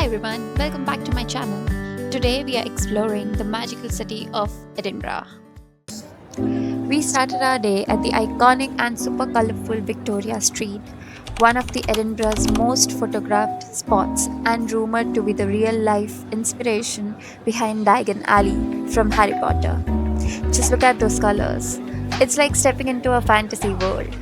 everyone, welcome back to my channel. Today we are exploring the magical city of Edinburgh. We started our day at the iconic and super colourful Victoria Street, one of the Edinburgh's most photographed spots and rumoured to be the real-life inspiration behind Diagon Alley from Harry Potter. Just look at those colours. It's like stepping into a fantasy world.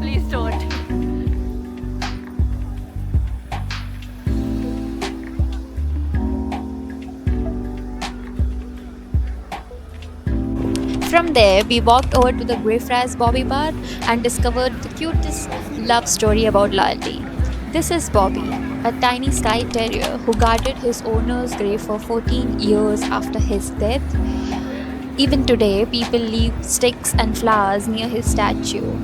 Please don't. From there, we walked over to the Greyfriars Bobby bar and discovered the cutest love story about loyalty. This is Bobby, a tiny Skye Terrier who guarded his owner's grave for 14 years after his death. Even today, people leave sticks and flowers near his statue.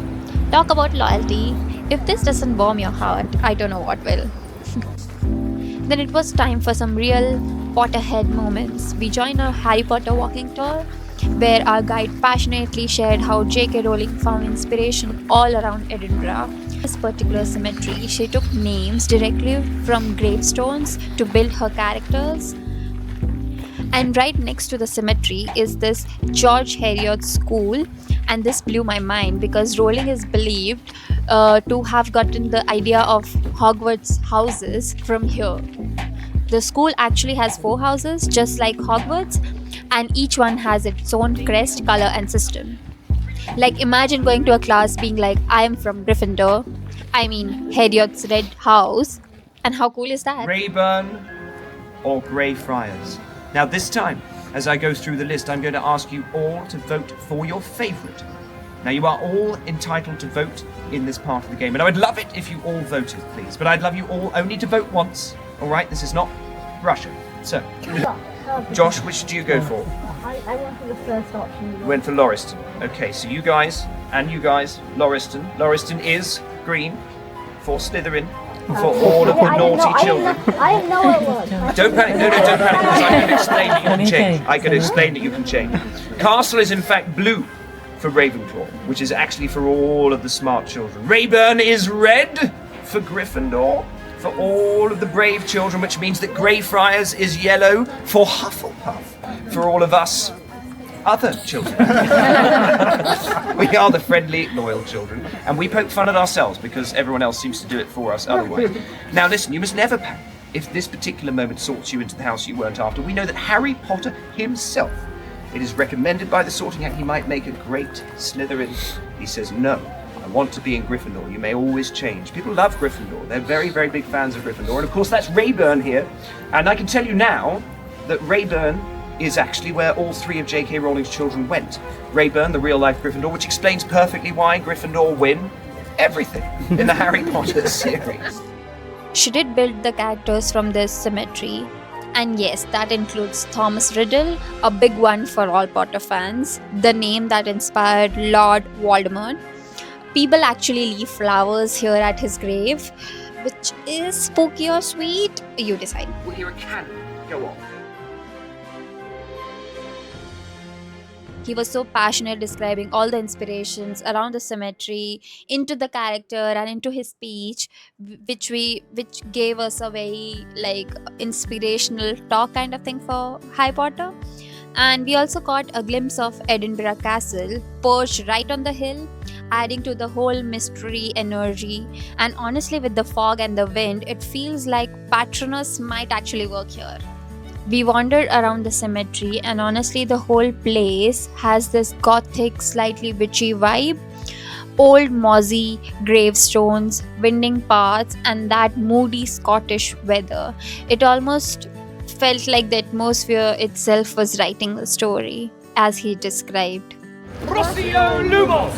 Talk about loyalty. If this doesn't warm your heart, I don't know what will. Then it was time for some real Potterhead moments. We joined a Harry Potter walking tour where our guide passionately shared how J.K. Rowling found inspiration all around Edinburgh. This particular cemetery, she took names directly from gravestones to build her characters. And right next to the cemetery is this George Heriot school, and this blew my mind because Rowling is believed to have gotten the idea of Hogwarts houses from here. The school actually has 4 houses, just like Hogwarts, and each one has its own crest, color, and system. Like, imagine going to a class being like, I am from Gryffindor, Heriot's red house, and how cool is that? Rayburn or Greyfriars. Now this time, as I go through the list, I'm going to ask you all to vote for your favourite. Now you are all entitled to vote in this part of the game, and I would love it if you all voted, please. But I'd love you all only to vote once, alright? This is not Russia. So, Josh, which do you go for? I went for the first option. You went for Lauriston. Okay, so you guys, Lauriston. Lauriston is green for Slytherin. For all of the naughty children. I didn't know it was. Don't panic, no, don't panic, because I can explain that you can change. I can explain that you can change. Castle is in fact blue for Ravenclaw, which is actually for all of the smart children. Rayburn is red for Gryffindor, for all of the brave children, which means that Greyfriars is yellow for Hufflepuff, for all of us other children. We are the friendly, loyal children, and we poke fun at ourselves because everyone else seems to do it for us otherwise. Now listen, you must never panic if this particular moment sorts you into the house you weren't after. We know that Harry Potter himself, it is recommended by the Sorting Hat he might make a great Slytherin. He says, no, I want to be in Gryffindor. You may always change. People love Gryffindor. They're very, very big fans of Gryffindor. And of course that's Rayburn here. And I can tell you now that Rayburn is actually where all 3 of J.K. Rowling's children went. Rayburn, the real-life Gryffindor, which explains perfectly why Gryffindor win everything in the Harry Potter series. She did build the characters from this cemetery. And yes, that includes Thomas Riddle, a big one for all Potter fans, the name that inspired Lord Voldemort. People actually leave flowers here at his grave, which is spooky or sweet, you decide. We'll hear a cannon go off. He was so passionate describing all the inspirations around the cemetery, into the character and into his speech, which gave us a very inspirational talk kind of thing for Harry Potter. And we also caught a glimpse of Edinburgh Castle, perched right on the hill, adding to the whole mystery energy. And honestly, with the fog and the wind, it feels like Patronus might actually work here. We wandered around the cemetery, and honestly the whole place has this gothic, slightly witchy vibe. Old mossy gravestones, winding paths, and that moody Scottish weather. It almost felt like the atmosphere itself was writing the story, as he described. Rossio Lumos!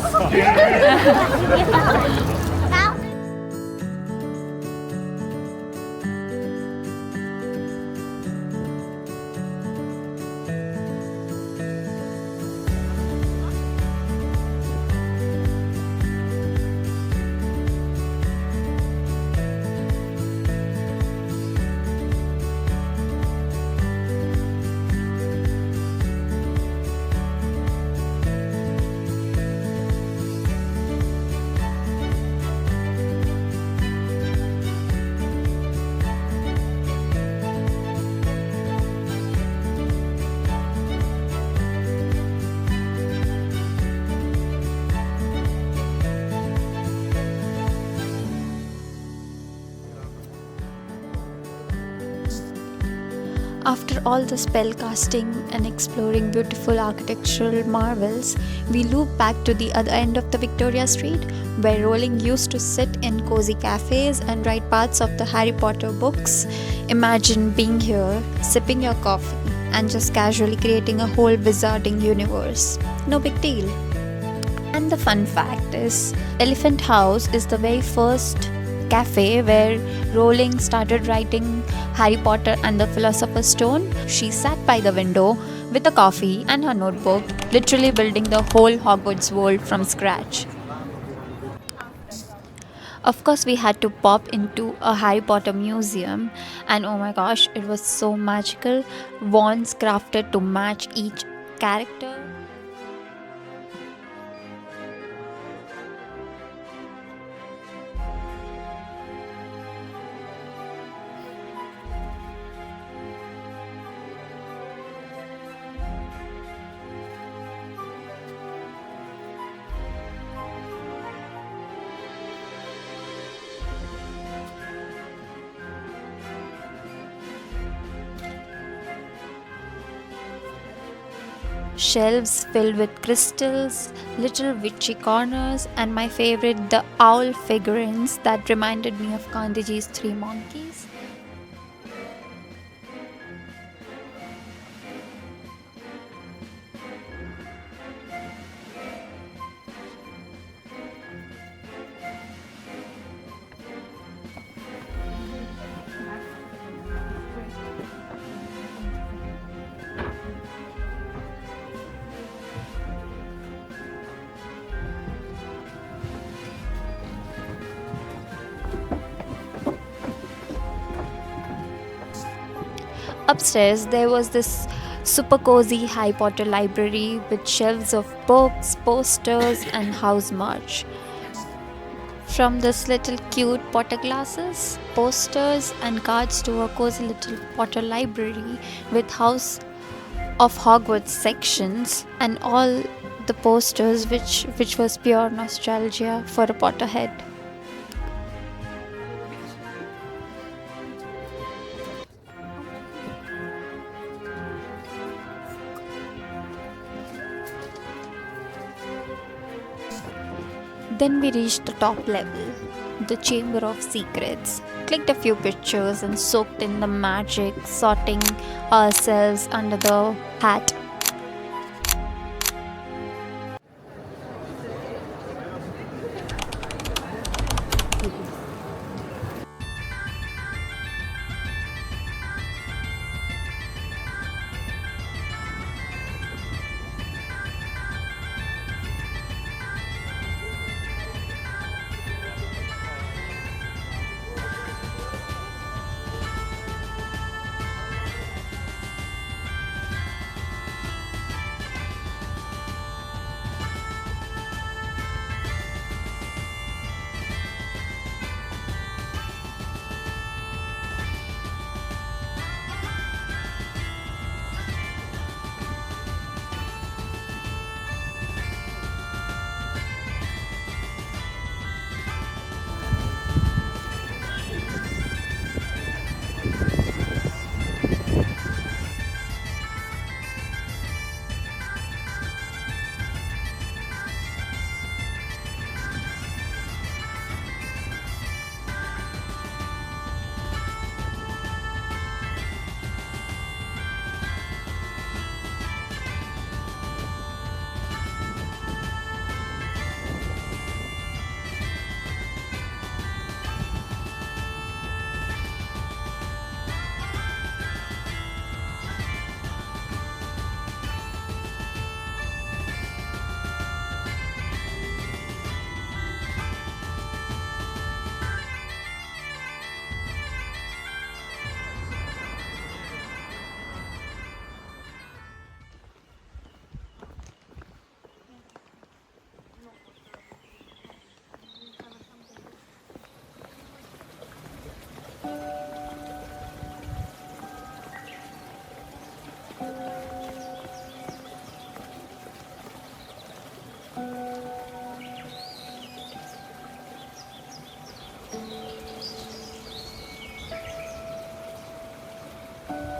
After all the spell casting and exploring beautiful architectural marvels, we loop back to the other end of the Victoria Street, where Rowling used to sit in cozy cafes and write parts of the Harry Potter books. Imagine being here, sipping your coffee, and just casually creating a whole wizarding universe. No big deal. And the fun fact is, Elephant House is the very first cafe where Rowling started writing Harry Potter and the Philosopher's Stone. She sat by the window with a coffee and her notebook, literally building the whole Hogwarts world from scratch. Of course, we had to pop into a Harry Potter museum, and oh my gosh, it was so magical. Wands crafted to match each character. Shelves filled with crystals, little witchy corners, and my favorite, the owl figurines that reminded me of Gandhiji's three monkeys. Upstairs, there was this super cozy Harry Potter library with shelves of books, posters, and house merch. From this little cute Potter glasses, posters, and cards to a cozy little Potter library with House of Hogwarts sections and all the posters, which was pure nostalgia for a Potterhead. Then we reached the top level, the Chamber of Secrets. Clicked a few pictures and soaked in the magic, sorting ourselves under the hat.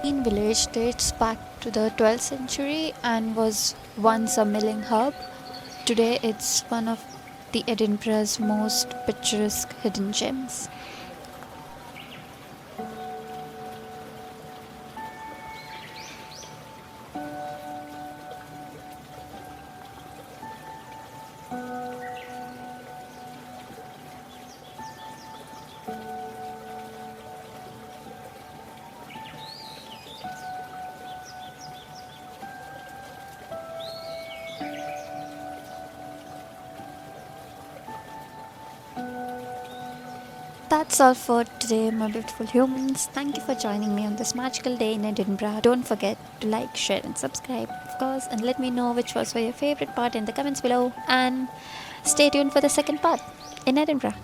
Village dates back to the 12th century and was once a milling hub. Today it's one of the Edinburgh's most picturesque hidden gems. That's all for today, my beautiful humans. Thank you for joining me on this magical day in Edinburgh. Don't forget to like, share, and subscribe, of course, and let me know which was your favorite part in the comments below. And stay tuned for the second part in Edinburgh.